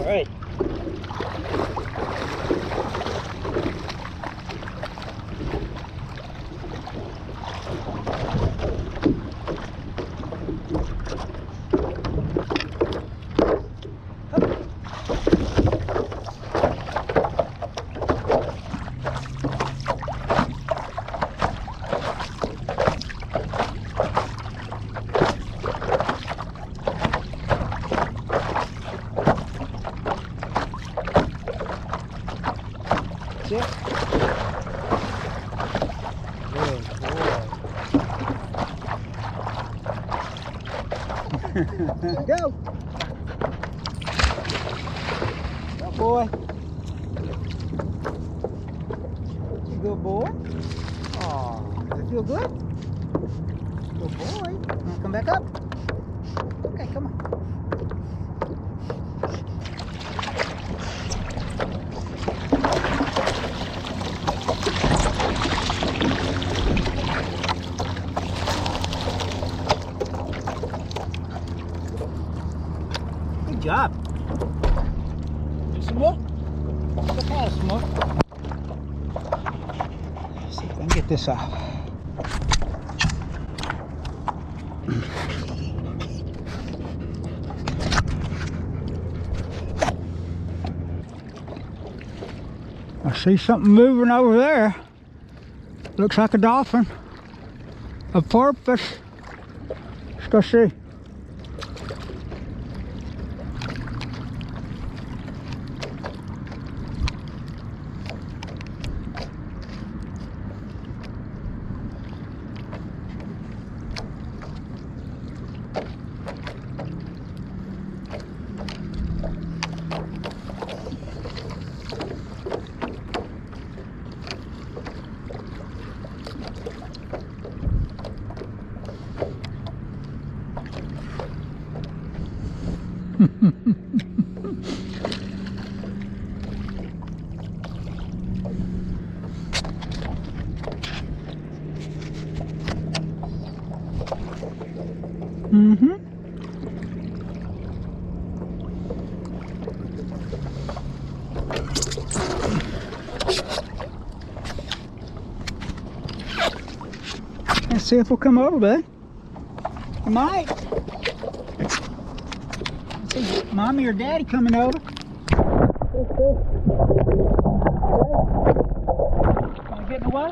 All right. Good boy. Go. Go, boy. You good boy? Oh, does it feel good? Good boy. You want to come back up? Okay, come on. Good job. Some more? Let's have some more. Let's see if I can get this out. I see something moving over there. Looks like a dolphin. A porpoise. Let's go see. Mm-hmm. Let's see if we'll come over, bud. You might. See mommy or daddy coming over. Wanna get in the way?